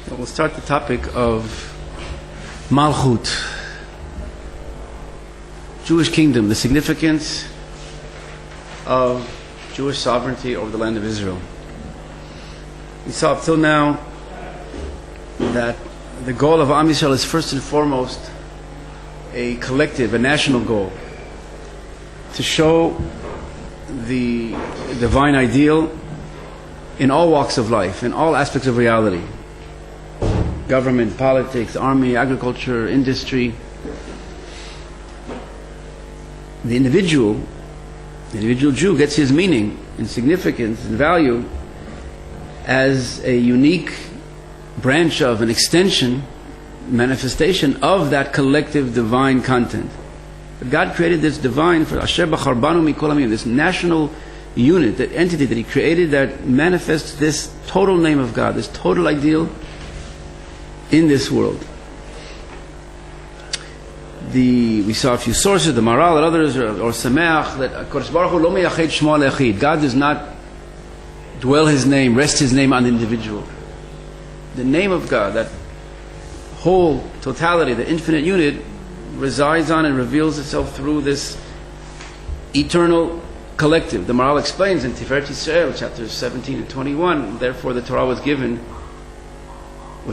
We'll start the topic of Malchut, Jewish kingdom, the significance of Jewish sovereignty over the land of Israel. We saw up till now that the goal of Am Yisrael is first and foremost a collective, a national goal, to show the divine ideal in all walks of life, in all aspects of reality. Government, politics, army, agriculture, industry. The individual Jew gets his meaning and significance and value as a unique branch of, an extension, manifestation of that collective divine content. But God created this divine, for Asher Bachar Banu Mikol Amim, this national unit, that entity that He created that manifests this total name of God, this total ideal in this world. We saw a few sources, the Maral and others, or Sameach, that Kodesh Baruch Hu lo meyached shmo le'echid. God does not dwell His name, rest His name on the individual. The name of God, that whole totality, the infinite unit, resides on and reveals itself through this eternal collective. The Maral explains in Tiferet Yisrael, chapters 17 and 21, therefore the Torah was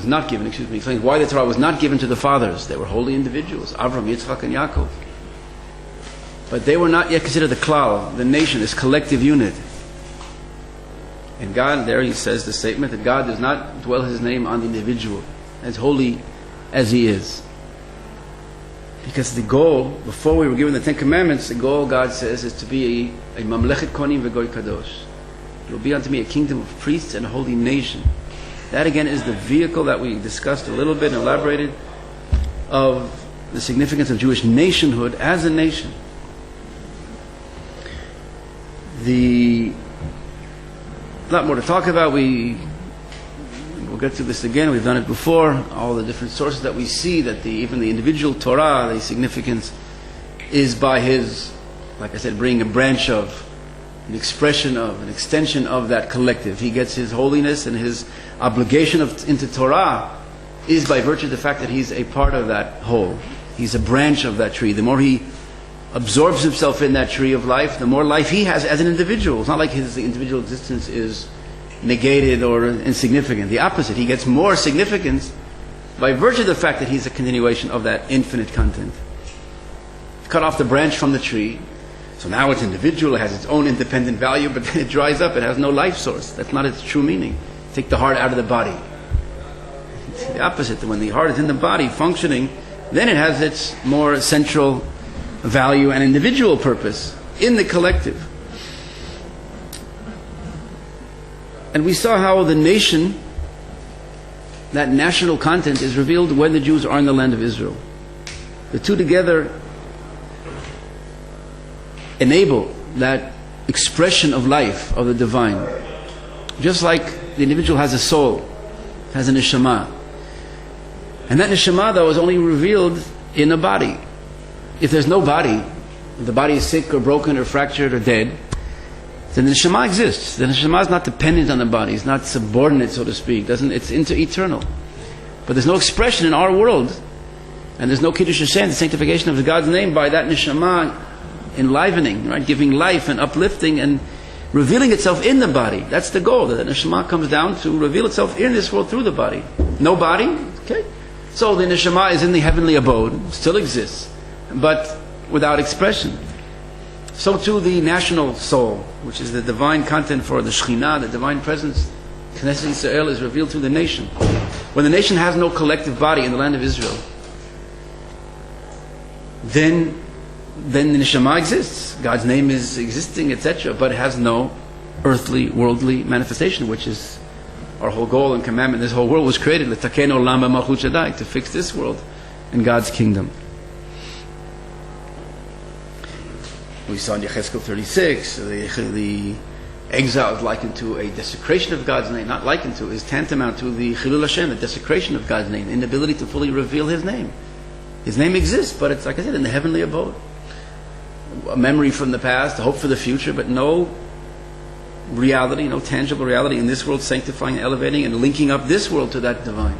not given, he explains why the Torah was not given to the fathers. They were holy individuals, Avram, Yitzchak, and Yaakov. But they were not yet considered the klal, the nation, this collective unit. And God, there He says the statement that God does not dwell His name on the individual, as holy as He is. Because the goal, before we were given the Ten Commandments, the goal, God says, is to be a mamlechet kohanim v'goy kadosh. It will be unto me a kingdom of priests and a holy nation. That again is the vehicle that we discussed a little bit and elaborated of the significance of Jewish nationhood as a nation. A lot more to talk about. We'll get to this again. We've done it before. All the different sources that we see, that even the individual Torah, the significance is by His, like I said, bringing a branch of, an expression of, an extension of that collective. He gets His holiness and His obligation into Torah is by virtue of the fact that He's a part of that whole. He's a branch of that tree. The more He absorbs Himself in that tree of life, the more life He has as an individual. It's not like His individual existence is negated or insignificant. The opposite. He gets more significance by virtue of the fact that He's a continuation of that infinite content. Cut off the branch from the tree, so now it's individual, it has its own independent value, but then it dries up, it has no life source. That's not its true meaning. Take the heart out of the body. It's the opposite. When the heart is in the body functioning, then it has its more central value and individual purpose in the collective. And we saw how the nation, that national content, is revealed when the Jews are in the land of Israel. The two together enable that expression of life, of the divine. Just like the individual has a soul, has a neshama. And that neshama, though, is only revealed in a body. If there's no body, if the body is sick or broken or fractured or dead, then the neshama exists. The neshama is not dependent on the body. It's not subordinate, so to speak. It's eternal. But there's no expression in our world, and there's no Kiddush Hashem, the sanctification of God's name, by that neshama enlivening, right, giving life and uplifting and revealing itself in the body. That's the goal. That the neshama comes down to reveal itself in this world through the body. No body, okay. So the neshama is in the heavenly abode, still exists, but without expression. So too the national soul, which is the divine content for the Shekhinah, the divine presence, Knesset Yisrael, is revealed through the nation. When the nation has no collective body in the land of Israel, then the neshama exists. God's name is existing, etc., but it has no earthly, worldly manifestation, which is our whole goal and commandment. This whole world was created, l'taken olam b'malchut Shaddai, to fix this world in God's kingdom. We saw in Yechezkel 36, the exile is likened to a desecration of God's name. Not likened to, is tantamount to the Chilul Hashem, the desecration of God's name, the inability to fully reveal His name. His name exists, but it's, like I said, in the heavenly abode. A memory from the past, a hope for the future, but no reality, tangible reality in this world, sanctifying, elevating, and linking up this world to that divine.